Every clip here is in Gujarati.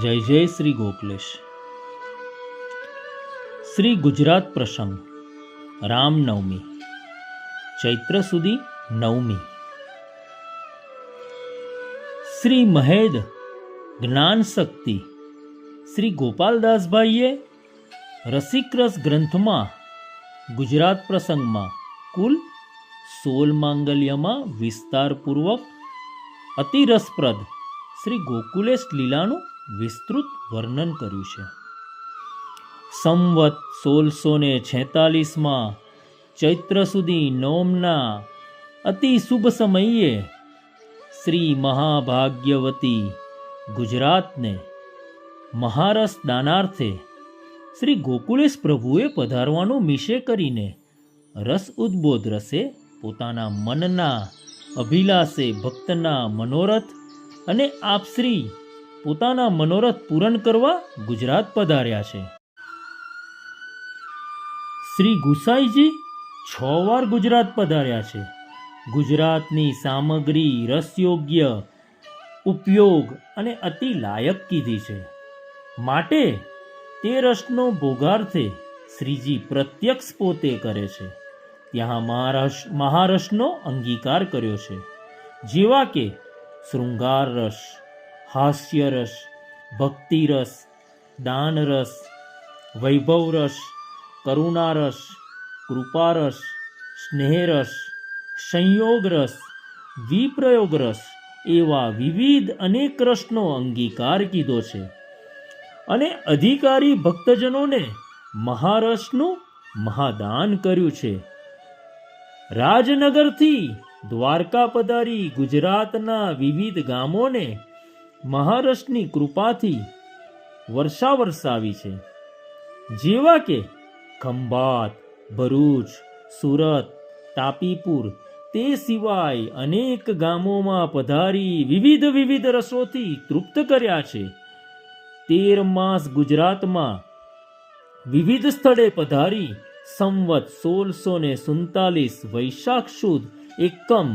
જય જય શ્રી ગોકલેશ. શ્રી ગુજરાત પ્રસંગ રામનવમી ચૈત્ર સુધી નવમી. શ્રી મહેદ જ્ઞાન શક્તિ શ્રી ગોપાલદાસભાઈએ રસિકરસ ગ્રંથમાં ગુજરાત પ્રસંગમાં કુલ 16 માંગલ્યમાં વિસ્તારપૂર્વક અતિ રસપ્રદ શ્રી ગોકુલેશ લીલાનું વિસ્તૃત વર્ણન કર્યું છે. સંવત 1646માં ચૈત્ર સુધી નોમના અતિ શુભ સમયે શ્રી મહાભાગ્યવતી ગુજરાતને મહારસ દાનાર્થે શ્રી ગોકુલેશ પ્રભુએ પધારવાનું મિશે કરીને રસ ઉદ્બોધ રસે પોતાના મનના અભિલાષે ભક્તના મનોરથ અને આપશ્રી પોતાના મનોરથ પૂરણ કરવા ગુજરાત પધાર્યા છે. શ્રી ગુસાઈજી 6 વાર ગુજરાત પધાર્યા છે. ગુજરાતની સામગ્રી રસયોગ્ય ઉપયોગ અને અતિ લાયક કીધી છે. માટે તે રસનો ભોગાર્થે શ્રીજી પ્રત્યક્ષ પોતે કરે છે. ત્યાં મહારસનો અંગીકાર કર્યો છે, જેવા કે શૃંગાર રસ, હાસ્ય રસ, ભક્તિ રસ, દાન રસ, વૈભવ રસ, કરુણા રસ, કૃપા રસ, સ્નેહ રસ, સંયોગ રસ, વિપ્રયોગ રસ એવા વિવિધ અનેક રસનો અંગીકાર કીધો છે. અને અધિકારી ભક્તજનોને મહારસનું મહાદાન કર્યું છે. રાજનગરથી દ્વારકા પધારી ગુજરાતના વિવિધ ગામોને મહારસની કૃપાથી વર્ષા વરસાવી છે, જેવા કે ખંભાત, ભરૂચ, સુરત, તાપીપુર, તે સિવાય અનેક ગામોમાં પધારી વિવિધ રસોથી તૃપ્ત કર્યા છે. 13 માસ ગુજરાતમાં વિવિધ સ્થળે પધારી સંવત 1647 વૈશાખ સુદ એકમ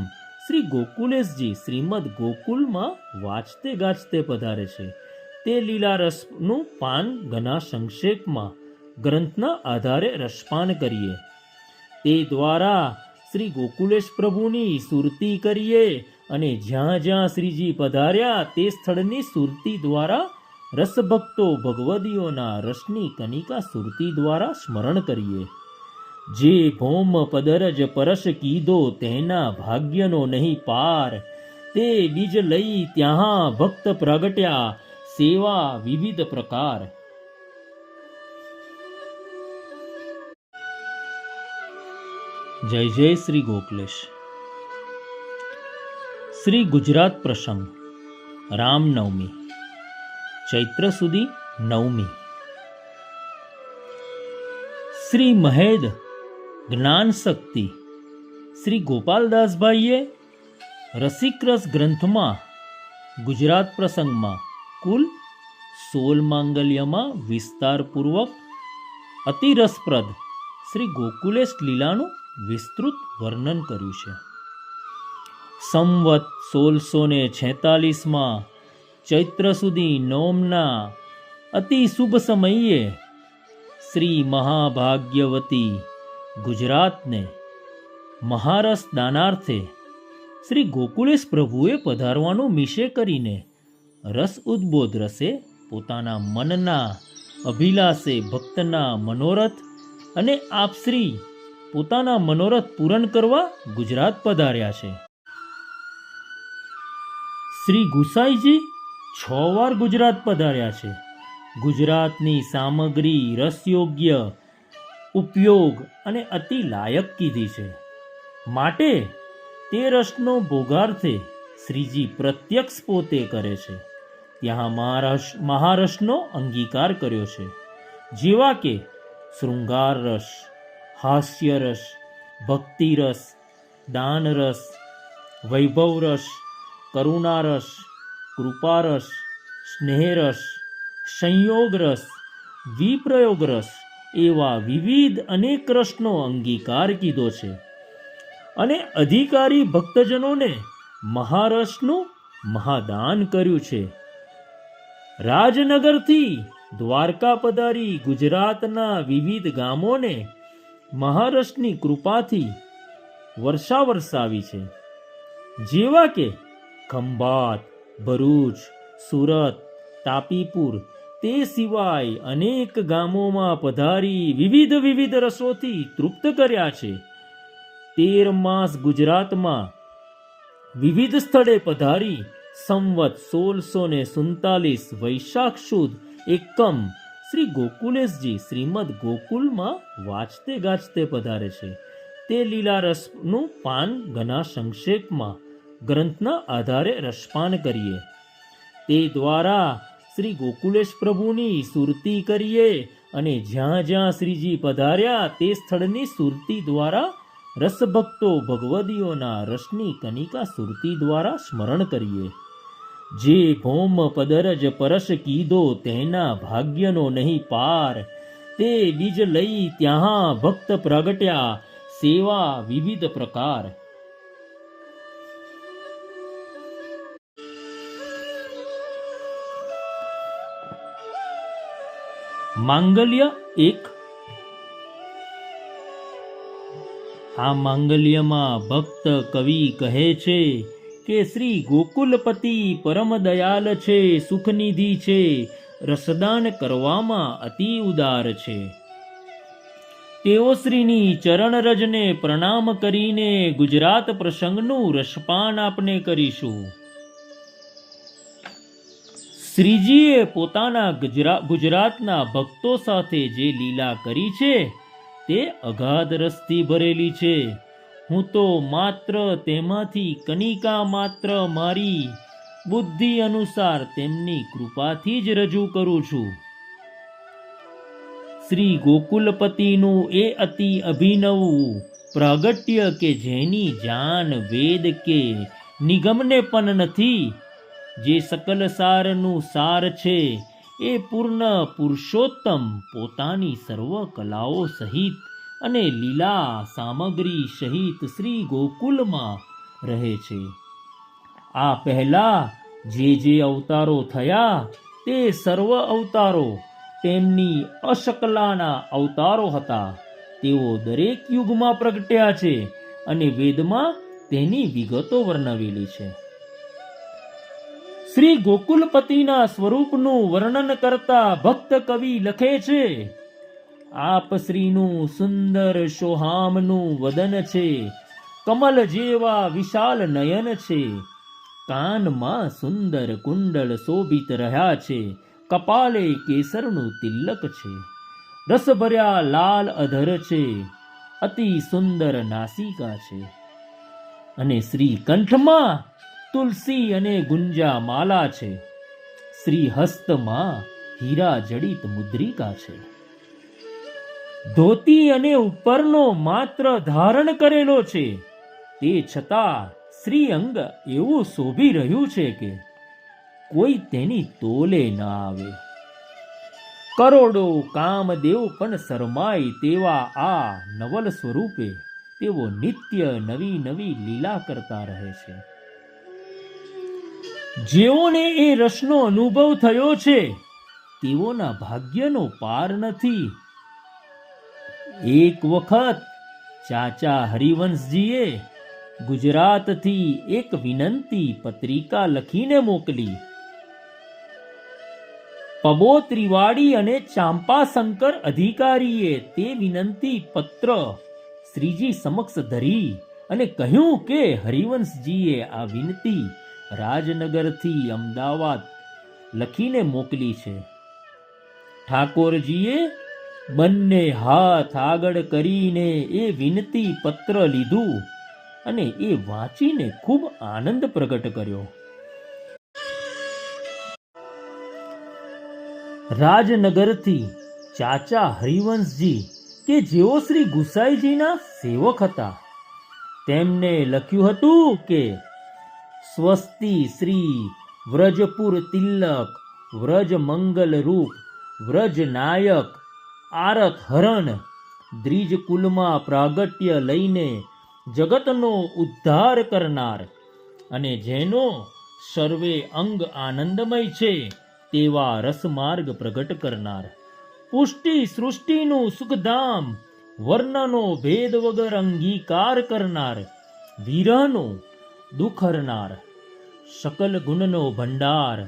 શ્રી ગોકુલેશજી શ્રીમદ ગોકુલમાં વાંચતે ગાજતે પધારે છે. તે લીલા રસનું પાન ઘણા સંક્ષેપમાં ગ્રંથના આધારે રસપાન કરીએ. તે દ્વારા શ્રી ગોકુલેશ પ્રભુની સુરતી કરીએ અને જ્યાં જ્યાં શ્રીજી પધાર્યા તે સ્થળની સુરતી દ્વારા રસભક્તો ભગવદીઓના રસની કનિકા સુરતી દ્વારા સ્મરણ કરીએ. જે ભૌમ પદરજ પરશ કીધો તેના ભાગ્યનો નહીં પાર, તે બીજ લઈ ત્યાં ભક્ત પ્રગટ્યા સેવા વિવિધ પ્રકાર. જય જય શ્રી ગોકલેશ. શ્રી ગુજરાત પ્રસંગ રામનવમી ચૈત્ર સુધી નવમી. શ્રી મહેદ જ્ઞાન શક્તિ શ્રી ગોપાલદાસભાઈએ રસિકરસ ગ્રંથમાં ગુજરાત પ્રસંગમાં કુલ 16 માંગલ્યમાં વિસ્તારપૂર્વક અતિ રસપ્રદ શ્રી ગોકુલેશ લીલાનું વિસ્તૃત વર્ણન કર્યું છે. સંવત 1646માં ચૈત્ર સુધી નોમના અતિ શુભ સમયે શ્રી મહાભાગ્યવતી ગુજરાતને મહારસ દાનાર્થે શ્રી ગોકુલેશ પ્રભુએ પધારવાનું મિશે કરીને રસ ઉદ્બોધ રસે પોતાના મનના અભિલાષે ભક્તના મનોરથ અને આપશ્રી પોતાના મનોરથ પૂરણ કરવા ગુજરાત પધાર્યા છે. શ્રી ગુસાઈજી 6 વાર ગુજરાત પધાર્યા છે. ગુજરાતની સામગ્રી રસયોગ્ય ઉપયોગ અને અતિ લાયક કીધી છે. માટે તે રસનો ભોગાર્થે શ્રીજી પ્રત્યક્ષ પોતે કરે છે. ત્યાં મહારસનો અંગીકાર કર્યો છે, જેવા કે શૃંગાર રસ, હાસ્ય રસ, ભક્તિ રસ, દાન રસ, વૈભવ રસ, કરુણા રસ, કૃપા રસ, સ્નેહ રસ, સંયોગ રસ, વિપ્રયોગ રસ એવા વિવિધ અનેક રસનો અંગીકાર કીધો છે. અને અધિકારી ભક્તજનોને મહારસનું મહાદાન કર્યું છે. રાજનગરથી દ્વારકા પધારી ગુજરાતના વિવિધ ગામોને મહારાષ્ટ્રની કૃપાથી વર્ષા વરસાવી છે, જેવા કે ખંભાત, ભરૂચ, સુરત, તાપીપુર, તે સિવાય અનેક ગામોમાં પધારી વિવિધ રસોથી તૃપ્ત કર્યા છે. 13 માસ ગુજરાતમાં વિવિધ સ્થળે પધારી સંવત 1647 વૈશાખ સુદ એકમ શ્રી ગોકુલેશજી શ્રીમદ ગોકુલમાં વાંચતે ગાજતે પધારે છે. તે લીલા રસનું પાન ઘણા સંક્ષેપમાં ગ્રંથના આધારે રસપાન કરીએ. તે દ્વારા શ્રી ગોકુલેશ પ્રભુની સુરતી કરીએ અને જ્યાં જ્યાં શ્રીજી પધાર્યા તે સ્થળની સુરતી દ્વારા રસભક્તો ભગવદીઓના રસની કનિકા સુરતી દ્વારા સ્મરણ કરીએ. જે ભૌમ પદરજ પરશ કીધો તેના ભાગ્યનો નહીં પાર, તે બીજ લઈ ત્યાં ભક્ત પ્રગટ્યા સેવા વિવિધ પ્રકાર. માંગલ્ય 1. આ માંગલ્યમાં ભક્ત કવિ કહે છે કે શ્રી ગોકુલપતિ પરમ દયાલ છે, સુખનિધિ છે, રસદાન કરવામાં અતિ ઉદાર છે. તેઓ શ્રીની ચરણરજને પ્રણામ કરીને ગુજરાત પ્રસંગનું રસપાન આપને કરીશું. શ્રીજીએ પોતાના ગુજરાતના ભક્તો સાથે જે લીલા કરી છે તે અગાધ રસથી ભરેલી છે. હું તો માત્ર તેમાંથી કનિકા માત્ર મારી બુદ્ધિ અનુસાર તેમની કૃપાથી જ રજૂ કરું છું. શ્રી ગોકુલપતિનું એ અતિ અભિનવ પ્રાગટ્ય કે જેની જાન વેદ કે નિગમને પણ નથી, જે સકલ સારનું સાર છે, એ પૂર્ણ પુરુષોત્તમ પોતાની સર્વ કલાઓ સહિત અને લીલા સામગ્રી સહિત શ્રી ગોકુલમાં રહે છે. આ પહેલા જે અવતારો થયા તે સર્વ અવતારો તેમની અશકલાના અવતારો હતા. તેઓ દરેક યુગમાં પ્રગટ્યા છે અને વેદમાં તેની વિગતો વર્ણવેલી છે. શ્રી ગોકુલપતિના સ્વરૂપનું વર્ણન કરતા ભક્ત કવિ લખે છે, આપ શ્રીનું સુંદર સોહામનું વદન છે, કમલ જેવા વિશાળ નયન છે, કાનમાં સુંદર કુંડળ શોભિત રહ્યા છે, કપાલે કેસરનું તિલક છે, રસભર્યા લાલ અધર છે, અતિ સુંદર નાસિકા છે, અને શ્રી કંઠમાં તુલસી અને ગુંજા માલા છે. શ્રી હસ્તમાં હીરા જડિત મુદ્રિકા છે. ધોતી અને ઉપરનો માત્ર ધારણ કરેલો છે, તે છતાં શ્રી અંગ એવું શોભી રહ્યું છે કે કોઈ તેની તોલે ન આવે. કરોડો કામદેવ પણ શરમાય તેવા આ નવલ સ્વરૂપે તેઓ નિત્ય નવી લીલા કરતા રહે છે. જેઓને એ રસનો અનુભવ થયો છે તેઓના ભાગ્યનો પાર નથી. એક વખત ચાચા હરિવંશજીએ ગુજરાતથી એક વિનંતી પત્રિકા લખીને મોકલી. પબો ત્રિવાડી અને ચાંપાશંકર અધિકારીએ તે વિનંતી પત્ર શ્રીજી સમક્ષ ધરી અને કહ્યું કે હરિવંશજીએ આ વિનંતી રાજનગરથી અમદાવાદ લખીને મોકલી છે. ઠાકોરજીએ બંને હાથ આગળ કરીને એ વિનંતી પત્ર લીધું અને એ વાંચીને ખૂબ આનંદ પ્રગટ કર્યો. રાજનગરથી ચાચા હરિવંશજી કે જેઓ શ્રી ગુસાઈજીના સેવક હતા, તેમને લખ્યું હતું કે સ્વસ્તિ શ્રી વ્રજપુર તિલક, વ્રજ મંગલ રૂપ, વ્રજ નાયક, આરત હરણ દ્વિજ કુલમાં પ્રાગટ્ય લઈને જગતનો ઉદ્ધાર કરનાર અને જેનો સર્વે અંગ આનંદમય છે તેવા રસમાર્ગ પ્રગટ કરનાર, પુષ્ટિ સૃષ્ટિનું સુખધામ, વર્ણનો ભેદ વગર અંગીકાર કરનાર, વિરહનો દુઃખ હરનાર, સકલ ગુણનો ભંડાર,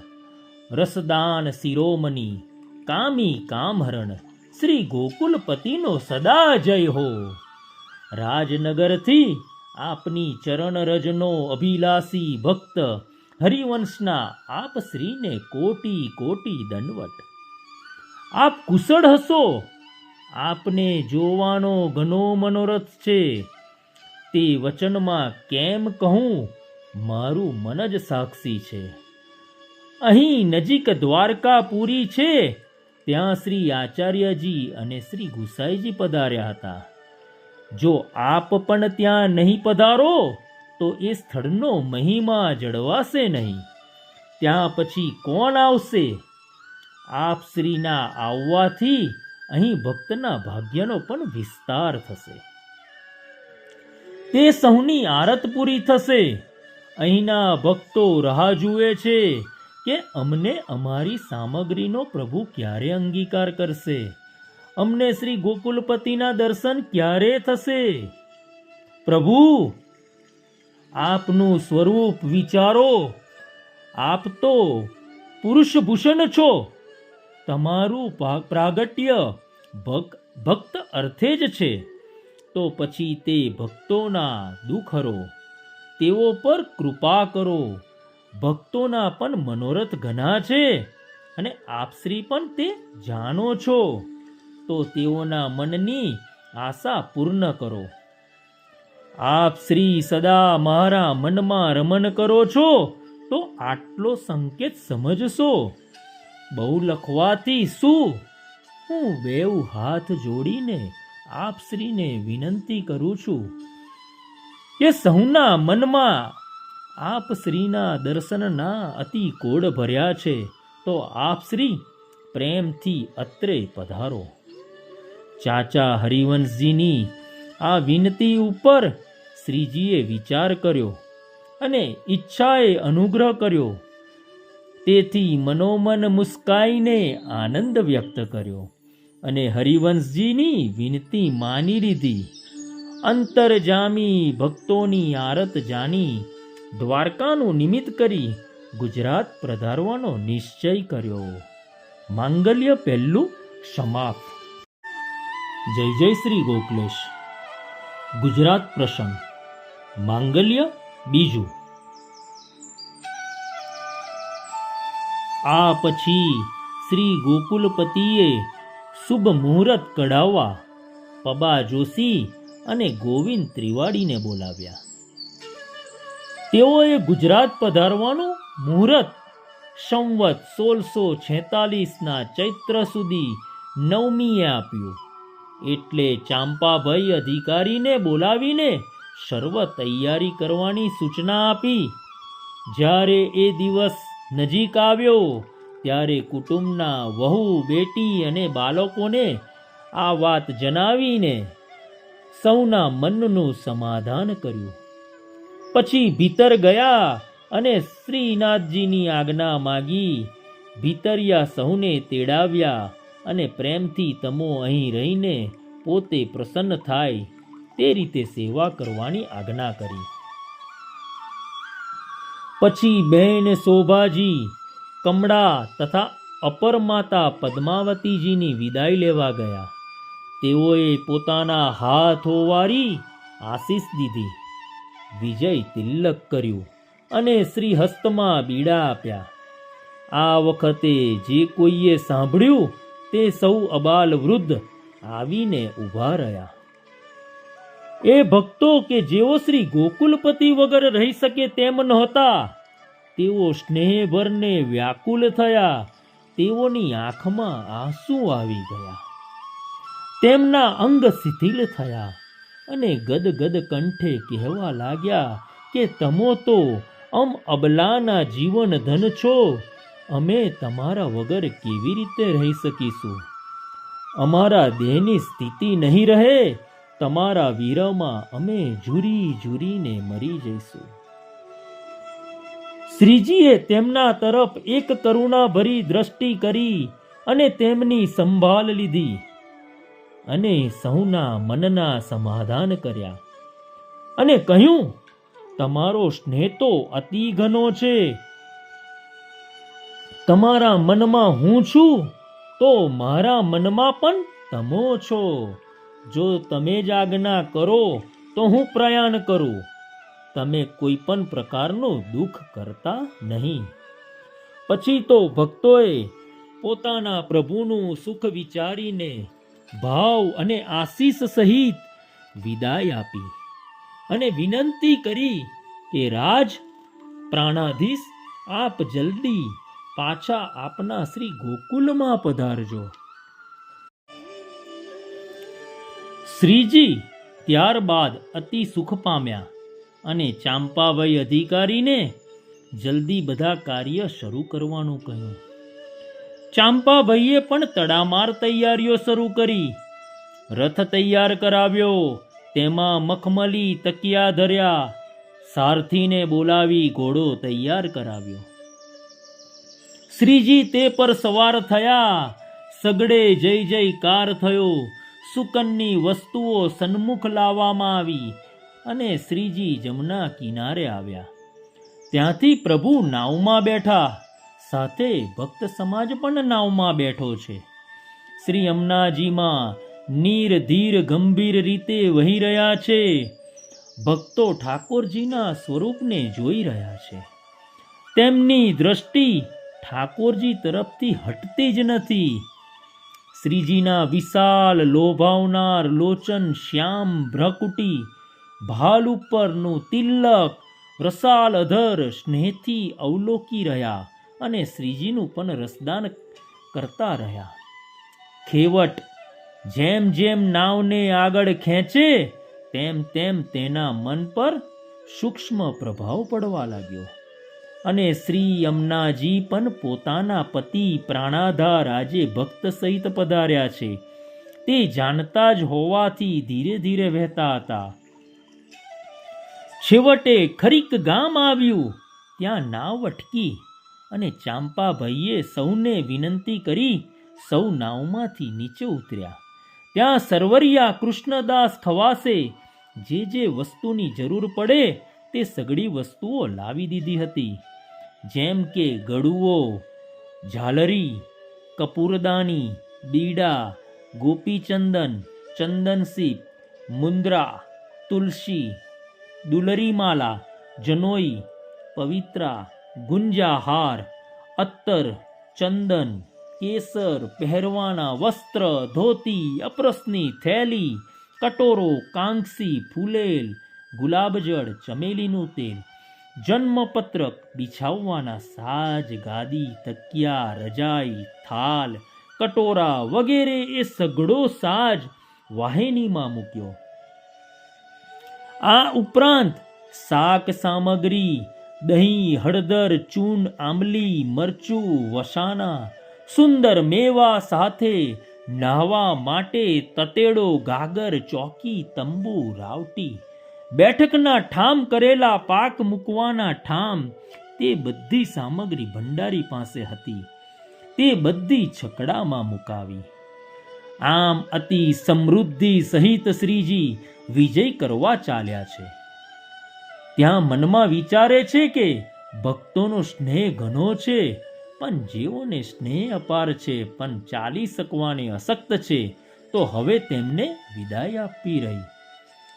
રસદાન શિરોમણી, કામી કામહરણ, શ્રી ગોકુલપતિનો સદા જય હો. રાજનગરથી આપની ચરણ રજનો અભિલાષી ભક્ત હરિવંશના આપ શ્રીને કોટી કોટી દંડવટ. આપ કુશળ હશો, આપને જોવાનો ઘણો મનોરથ છે. તે વચનમાં કેમ કહું, મારું મન જ સાક્ષી છે. અહીં નજીક દ્વારકાપુરી છે, ત્યાં શ્રી આચાર્યજી અને શ્રી ગુસાઈજી પધાર્યા હતા. જો આપ પણ ત્યાં નહીં પધારો તો એ સ્થળનો મહિમા જળવાશે નહીં. ત્યાં પછી કોણ આવશે? આપ શ્રીના આવવાથી અહીં ભક્તના ભાગ્યનો પણ વિસ્તાર થશે. તે સૌની આરત પૂરી થશે. અહીંના ભક્તો રાહ જુએ છે કે અમને અમારી સામગ્રીનો પ્રભુ ક્યારે અંગીકાર કરશે, અમને શ્રી ગોકુલપતિના દર્શન ક્યારે થશે. પ્રભુ, આપનું સ્વરૂપ વિચારો. આપ તો પુરુષભૂષણ છો. તમારું પ્રાગટ્ય ભક્ત અર્થે જ છે. તો પછી તે ભક્તોના દુઃખ હરો, તેઓ પર કૃપા કરો. ભક્તોના પણ મનોરથ ઘણા છે અને આપશ્રી પણ તે જાણો છો. તો તેઓના મનની આશા પૂર્ણ કરો. આપ શ્રી સદા મારા મનમાં રમણ કરો છો, તો આટલો સંકેત સમજશો. બહુ લખવાથી શું, હું બેઉ હાથ જોડીને આપ શ્રીને વિનંતી કરું છું કે સૌના મનમાં આપ શ્રીના દર્શનના અતિ કોડ ભર્યા છે. તો આપ શ્રી પ્રેમથી અત્રે પધારો. ચાચા હરિવંશજીની આ વિનંતી ઉપર શ્રીજીએ વિચાર કર્યો અને ઈચ્છાએ અનુગ્રહ કર્યો. તેથી મનોમન મુસ્કાઈને આનંદ વ્યક્ત કર્યો અને હરિવંશજીની વિનંતી માની લીધી. અંતરજામી ભક્તોની આરત જાણી દ્વારકાનું નિમિત્ત કરી ગુજરાત પધારવાનો નિશ્ચય કર્યો. માંગલ્ય પહેલું સમાપ્ત. જય જય શ્રી ગોકુલેશ. ગુજરાત પ્રસંગ માંગલ્ય બીજું. આ પછી શ્રી ગોકુલપતિએ શુભ મુહૂર્ત કઢાવવા પબા જોશી અને ગોવિંદ ત્રિવાડીને બોલાવ્યા. તેઓએ ગુજરાત પધારવાનું મુહૂર્ત સંવત 1646ના ચૈત્ર સુધી 9મીએ આપ્યું. એટલે ચાંપાભાઈ અધિકારીને બોલાવીને સર્વ તૈયારી કરવાની સૂચના આપી. જ્યારે એ દિવસ નજીક આવ્યો ત્યારે કુટુંબના વહુ બેટી અને બાળકોને આ વાત જણાવીને સૌના મનનું સમાધાન કર્યું. પછી ભીતર ગયા અને શ્રીનાથજીની આજ્ઞા માગી. ભીતરિયા સૌને તેડાવ્યા અને પ્રેમથી તમો અહીં રહીને પોતે પ્રસન્ન થાય તે રીતે સેવા કરવાની આજ્ઞા કરી. પછી બહેન શોભાજી, કમળા તથા અપર માતા પદ્માવતીજીની વિદાય લેવા ગયા. તેઓએ પોતાના હાથ ઓવારી આશીષ દીધી, વિજય તિલક કર્યું અને શ્રી હસ્તમાં બીડા આપ્યા. આ વખતે જે કોઈએ સાંભળ્યું તે સૌ અબાલ વૃદ્ધ આવીને ઊભા રહ્યા. એ ભક્તો કે જેઓ શ્રી ગોકુલપતિ વગર રહી શકે તેમ નહોતા, તેઓ સ્નેહભરને વ્યાકુલ થયા. તેઓની આંખમાં આંસુ આવી ગયા. તેમના અંગ શિથિલ થયા અને ગદગદ કંઠે કહેવા લાગ્યા કે તમો તો અબલાના જીવન ધન છો. અમે તમારા વગર કેવી રીતે રહી શકીશું? અમારા દેહની સ્થિતિ નહીં રહે. તમારા વીરમાં અમે ઝૂરી ઝૂરીને મરી જઈશું. શ્રીજીએ તેમના તરફ એક કરુણાભરી દ્રષ્ટિ કરી અને તેમની સંભાળ લીધી અને સૌના મનના સમાધાન કર્યા અને કહ્યું, તમારો સ્નેહ તો અતિ ઘનો છે. તમારા મનમાં હું છું તો મારા મનમાં પણ તમો છો. જો તમે જ આજ્ઞા કરો તો હું પ્રયાણ કરું. તમે કોઈ પણ પ્રકારનું દુઃખ કરતા નહીં. પછી તો ભક્તોએ પોતાના પ્રભુનું સુખ વિચારીને ભાવ અને આશીષ સહિત વિદાય આપી અને વિનંતી કરી કે રાજ પ્રાણાધીશ, આપ જલ્દી પાછા આપના શ્રી ગોકુલમાં પધારજો. શ્રીજી ત્યારબાદ અતિ સુખ પામ્યા અને ચાંપાભાઈ અધિકારીને જલ્દી બધા કાર્ય શરૂ કરવાનું કહ્યું. ચાંપાભાઈએ પણ તડામાર તૈયારીઓ શરૂ કરી. રથ તૈયાર કરાવ્યો, તેમાં મખમલી તકિયા ધર્યા. સારથીને બોલાવી ઘોડો તૈયાર કરાવ્યો. શ્રીજી તે પર સવાર થયા. સગડે જય જયકાર થયો. સુકનની વસ્તુઓ સન્મુખ લાવવામાં આવી અને શ્રીજી જમના કિનારે આવ્યા. ત્યાંથી પ્રભુ નાવમાં બેઠા. સાથે ભક્ત સમાજ પણ નાવમાં બેઠો છે. શ્રી યમુનાજીમાં નીર ધીર ગંભીર રીતે વહી રહ્યા છે. ભક્તો ઠાકોરજીના સ્વરૂપને જોઈ રહ્યા છે. તેમની દ્રષ્ટિ ઠાકોરજી તરફથી હટતી જ નથી. શ્રીજીના વિશાળ લોભાવનાર લોચન, શ્યામ ભ્રકુટી, ભાલ ઉપરનું તિલક, રસાલ અધર સ્નેહથી અવલોકી રહ્યા અને શ્રીજીનું પણ રસદાન કરતા રહ્યા. ખેવટ જેમ જેમ નાવને આગળ ખેંચે તેમ તેમ તેના મન પર સૂક્ષ્મ પ્રભાવ પડવા લાગ્યો અને શ્રી યમુનાજી પણ પોતાના પતિ પ્રાણાધાર આજે ભક્ત સહિત પધાર્યા છે તે જાણતા જ હોવાથી ધીરે ધીરે વહેતા હતા. છેવટે ખરીક ગામ આવ્યું. ત્યાં નાવ અટકી અને ચાંપાભાઈએ સૌને વિનંતી કરી સૌ નાવમાંથી નીચે ઉતર્યા. ત્યાં સરવરિયા કૃષ્ણદાસ ખવાસે જે વસ્તુની જરૂર પડે તે સગળી વસ્તુઓ લાવી દીધી હતી. જેમ કે ગળુઓ, ઝાલરી, કપૂરદાની, બીડા, ગોપીચંદન, ચંદનસીપ, મુંદ્રા, તુલસી, દુલરીમાલા, જનોઈ, પવિત્રા, ગુંજાહાર, અત્તર, ચંદન, કેસર, પહેરવાના વસ્ત્ર, ધોતી, અપરસની થેલી, કટોરો, કાંસી, ફૂલેલ, ગુલાબજળ, ચમેલીનું તેલ, જન્મપત્રક, બિછાવવાના સાજ, ગાદી, તકિયા, રજાઈ, થાલ, કટોરા વગેરે એ સઘળો સાજ વાહિનીમાં મૂક્યો. આ ઉપરાંત શાક સામગ્રી, દહીં, હળદર, ચૂન, આંબલી, મરચું, વસાણા, સુંદર મેવા સાથે નાહવા માટે તતેડો, ગાગર, ચોકી, તંબુ, રાવટી, બેઠકના ઠામ કરેલા પાક મૂકવાના ઠામ, તે બધી સામગ્રી ભંડારી પાસે હતી. તે બધી છકડામાં મુકાવી. આમ અતિ સમૃદ્ધિ સહિત શ્રીજી વિજય કરવા ચાલ્યા છે. ત્યાં મનમાં વિચારે છે કે ભક્તોનો સ્નેહ ઘણો છે, પણ જેઓને સ્નેહ અપાર છે પણ ચાલી શકવાને અશક્ત છે, તો હવે તેમને વિદાય આપવી રહી.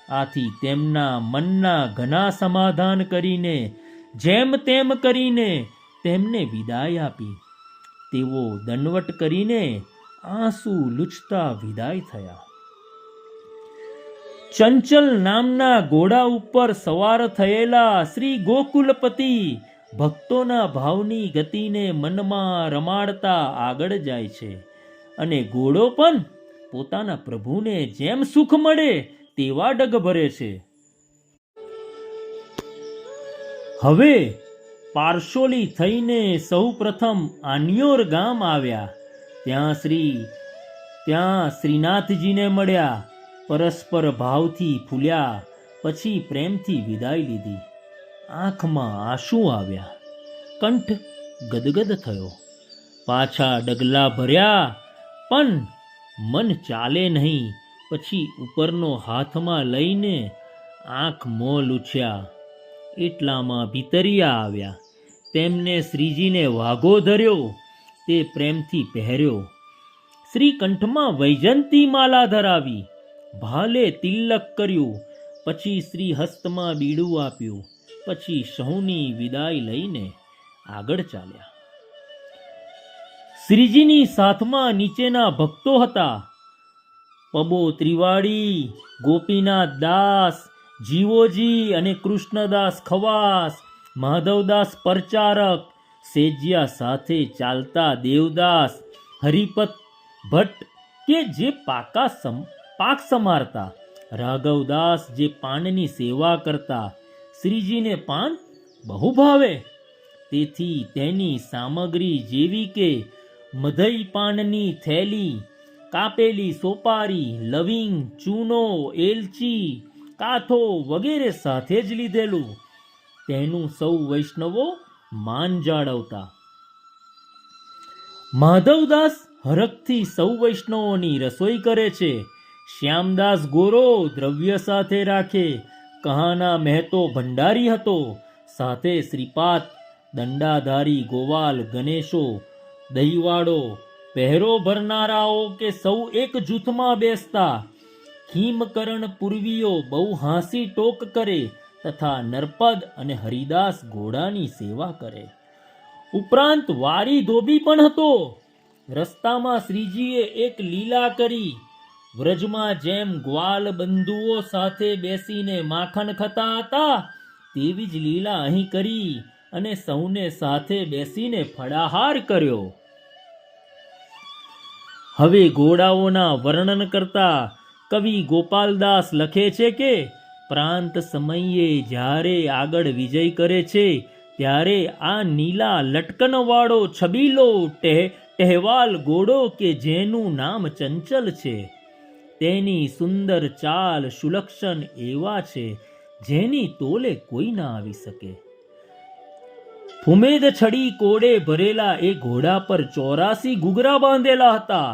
આથી તેમના મનના ઘણા સમાધાન કરીને જેમ તેમ કરીને તેમને વિદાય આપી. તેઓ દંડવટ કરીને આંસુ લૂછતા વિદાય થયા. ચંચલ નામના ઘોડા ઉપર સવાર થયેલા શ્રી ગોકુલપતિ ભક્તોના ભાવની ગતિને મનમાં રમાડતા આગળ જાય છે અને ઘોડો પણ પોતાના પ્રભુને જેમ સુખ મળે તેવા ડગ ભરે છે. હવે પાર્શોલી થઈને સૌ પ્રથમ આન્યોર ગામ આવ્યા. ત્યાં શ્રીનાથજીને મળ્યા. પરસ્પર ભાવથી ફૂલ્યા. પછી પ્રેમથી વિદાય લીધી. આંખમાં આંસુ આવ્યા. કંઠ ગદગદ થયો. પાછા ડગલા ભર્યા, પણ મન ચાલે નહીં. પછી ઉપરનો હાથમાં લઈને આંખ મોં લૂછ્યા. એટલામાં ભીતરિયા આવ્યા. તેમને શ્રીજીને વાઘો ધર્યો. તે પ્રેમથી પહેર્યો. શ્રી કંઠમાં વૈજંતી માલા ધરાવી, ભાલે તિલક કર્યું. પછી શ્રી હસ્તમાં બીડું આપ્યું. પછી સૌની વિદાય લઈને આગળ ચાલ્યા. શ્રીજીની સાથમાં નીચેના ભક્તો હતા: પબો ત્રિવાડી, ગોપીનાથ દાસ, જીવોજી અને કૃષ્ણદાસ ખવાસ, માધવદાસ પરચારક, સેજિયા સાથે ચાલતા દેવદાસ, હરિપત ભટ્ટ કે જે પાક સમારતા, રાઘવદાસ જે પાનની સેવા કરતા. શ્રીજીને પાન બહુ ભાવે, તેથી તેની સામગ્રી જેવી કે મધઈ પાનની થેલી, કાપેલી સોપારી, લવિંગ, ચૂનો, એલચી, કાથો વગેરે સાથે જ લીધેલું. તેનું સૌ વૈષ્ણવો માન જાળવતા. માધવદાસ હરખથી સૌ વૈષ્ણવોની રસોઈ કરે છે. શ્યામદાસ ગોરો દ્રવ્ય સાથે રાખે. કહાના મહેતો ભંડારી હતો. સાથે શ્રીપાદ, દંડાધારી ગોવાલ, ગણેશો, દહીવાડો, પહેરો ભરનારાઓ કે સૌ એક જૂથમાં બેસતા. ખીમકરણ પૂર્વીઓ બહુ હાંસી ટોક કરે તથા નરપદ અને હરિદાસ ઘોડાની સેવા કરે. ઉપરાંત વારી ધોબી પણ હતો. રસ્તામાં શ્રીજીએ એક લીલા કરી. વ્રજમાં જેમ ગ્વાલ બંધુઓ સાથે બેસીને માખણ ખાતા હતા, તેવી જ લીલા અહીં કરી અને સૌને સાથે બેસીને ફળાહાર કર્યો. હવે ઘોડાઓના વર્ણન કરતા કવિ ગોપાલદાસ લખે છે કે પ્રાંત સમયે જ્યારે આગળ વિજય કરે છે, ત્યારે આ નીલા લટકનવાળો છબીલો ટહેવાલ ઘોડો કે જેનું નામ ચંચલ છે, તેની સુંદર ચાલ સુલક્ષણ એવા છે જેની તોલે કોઈ ના આવી શકે. ફુમેદ છડી કોડે ભરેલા એ ઘોડા પર 84 ઘૂઘરા બાંધેલા હતા.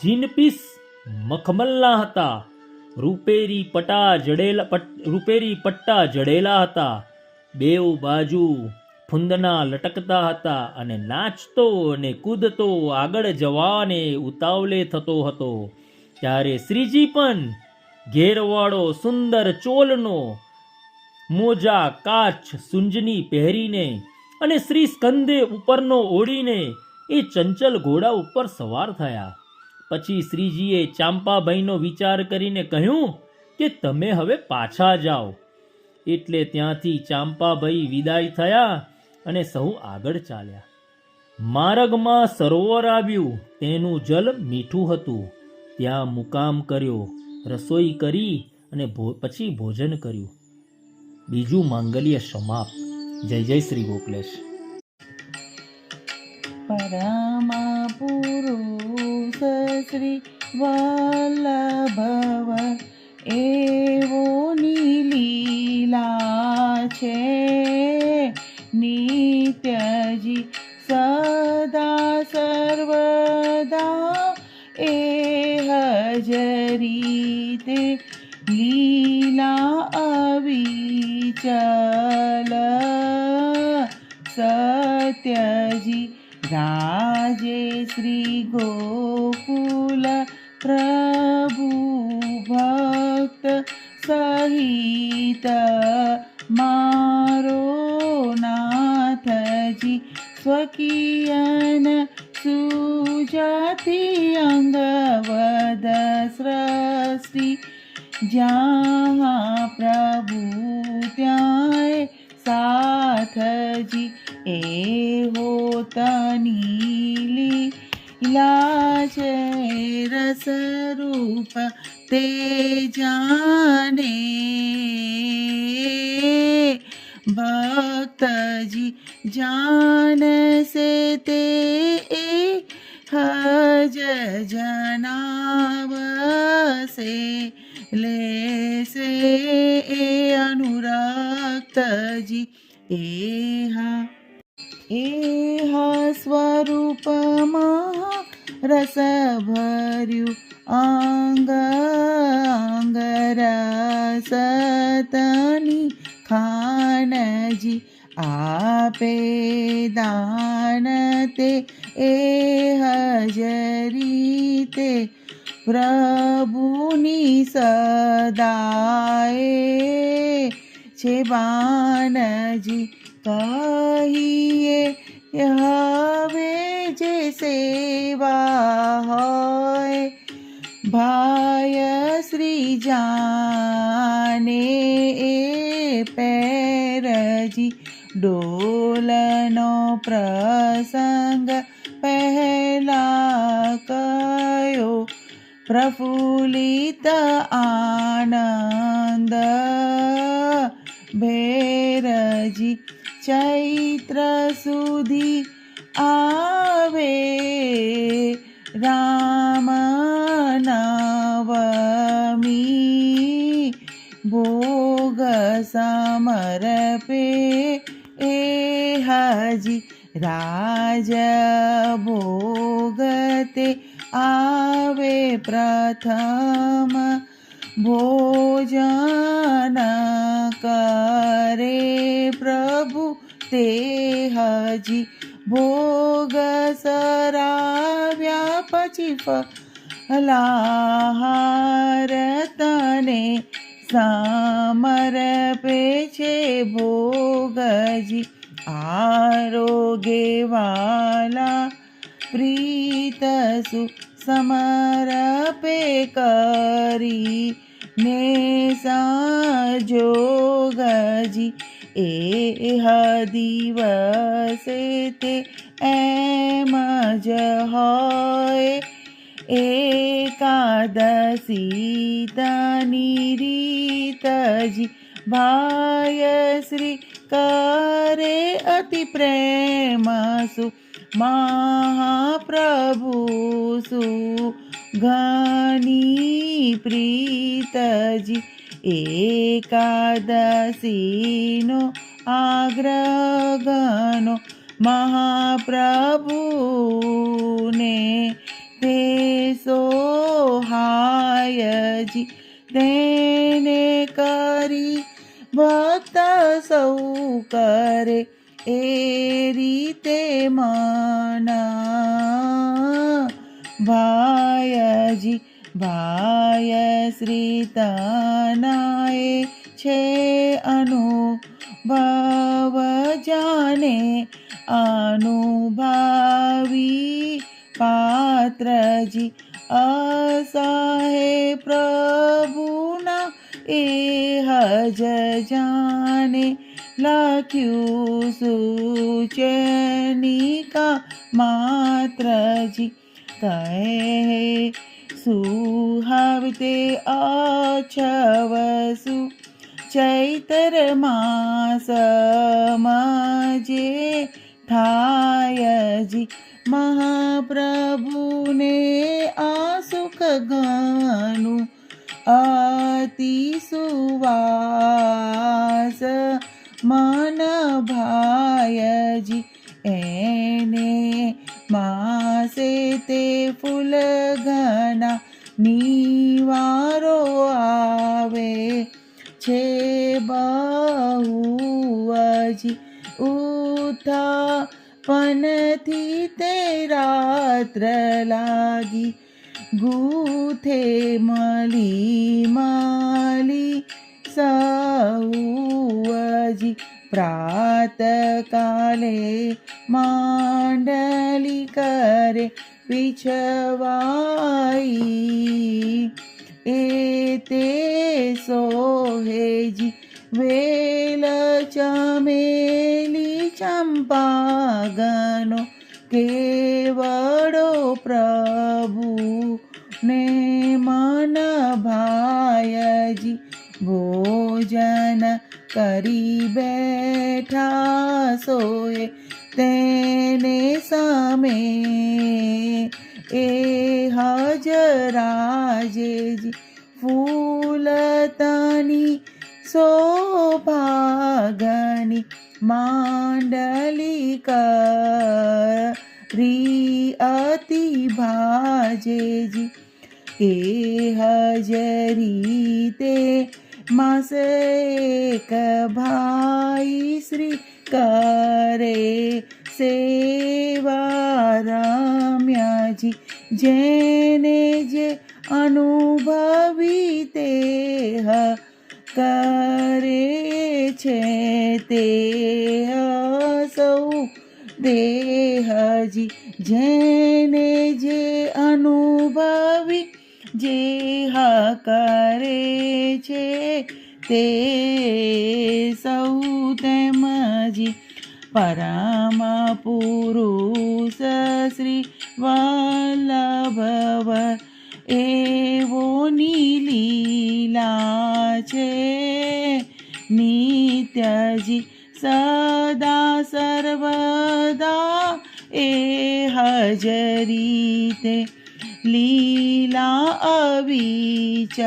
જીનપીસ મખમલના હતા. રૂપેરી પટ્ટા જડેલા હતા. બેઉ બાજુ ફૂંદના લટકતા હતા અને નાચતો અને કૂદતો આગળ જવાને ઉતાવળે થતો હતો. ત્યારે શ્રીજી પણ ઘેરવાળો સુંદર ચોલનો, મોજા કાચ સુંજની પહેરીને અને શ્રી સ્કંદે ઉપરનો ઓઢીને એ ચંચલ ઘોડા ઉપર સવાર થયા. પછી શ્રીજીએ ચાંપાભાઈનો વિચાર કરીને કહ્યું કે તમે હવે પાછા જાઓ. એટલે ત્યાંથી ચાંપાભાઈ વિદાય થયા અને સહુ આગળ ચાલ્યા. માર્ગમાં સરોવર આવ્યું. તેનું જલ મીઠું હતું. ત્યાં મુકામ કર્યો, રસોઈ કરી અને પછી ભોજન કર્યું. બીજું માંગલ્ય સમાપ્ત. જય જય શ્રી ગોકલેશ. પરમ પુરુષ શ્રી વલ્લભવ એવો લીલા છે. નિત્યજી સદા સર્વદા એ હજરી તે લીલા અવિચલ. સત્યજી રાજે શ્રી ગોકુલ પ્રભુ ભક્ત સહિત. મારો નાથજી સ્વકીયન સુજાતિ અંગવદ સૃષ્ટિ. જ્યાં પ્રભુ ત્યાં સાથજી એ હોતની લીલા છે. રસરૂપ તે જાને ભક્તજી જાનસે તે હજ જનાવસે. લેસે એ અનુરક્તજી એ હા એહ સ્વરૂપમાં રસ ભર્યું અંગ અંગ રસ તની ખાનજી આપે દાન તે એહ જ રીતે પ્રભુની સદાએ છે બાનજી કહીએ હવે જે સેવા હોય ભાય શ્રી જાને એ પેરજી ડોલનો પ્રસંગ પહેલા કયો પ્રફુલ્લિત આનંદ ભેરજી ચૈત્ર સુધી આવે રામ નવમી ભોગ સમર્પે એ હજી રાજ ભોગતે આવે પ્રથમ ભોજન કરે પ્રભુ તે હજી ભોગ સરાવ્યા પછી ફલાહાર તને સમર્પે છે ભોગજી આરોગે વાલા પ્રીત સુ સમર્પે કરી ને સંજોગજી એહ દિવસે તે એમ જ હોય એકાદશી તની રીતજી ભાય શ્રી કરે અતિ પ્રેમ સુ મહાપ્રભુ સુ ઘની પ્રીતજી એકાદશીનો આગ્રહ ઘનો મહાપ્રભુને તે સોહાયજી તેને કરી ભક્ત સૌ કરે એ રીતે મન ભાયજી ભાય શ્રી તનાએ છે અનુભવ જાને અનુભાવી પાત્રજી અસહે પ્રભુના એ હજ જાને લખ્યું સુચેનિકા માત્રજી કહે સુહાવતે અછવસુ ચૈતર માસમાં જે થાયજી મહાપ્રભુને આ સુખ ઘનું અતિ સુવાસ મન ભાયજી એને માસે તે ફૂલ ઘના નિવારો આવે છે બહુજી ઉઠા પનથી તે રાત્ર લાગી ગૂથે મલી માલી સૌજી પ્રાત કાલે માંડલી કરે વિછવાઈ એ તે સોહેજી વેલ ચમેલી ચંપાગનો કેવડો પ્રભુ ને મન ભાયજી ભોજન કરી બેઠા સોએ તેને સામે એ હજરાજેજી ફૂલતાની શોભાગની માંડલી કરી અતિ ભાજેજી એ હજરી તે માસે એક ભાઈ શ્રી કરે સેવા રમ્યાજી જેને જે અનુભવી તે કરે છે તે સૌ દેહજી જેને જે અનુભવી જે કરે છે તે સૌ તેમજી પરમ પુરુષ શ્રી વલ્લભ એવોની લીલા છે નિત્યજી સદા સર્વદા એ હજરી તે લીલા અવિચલ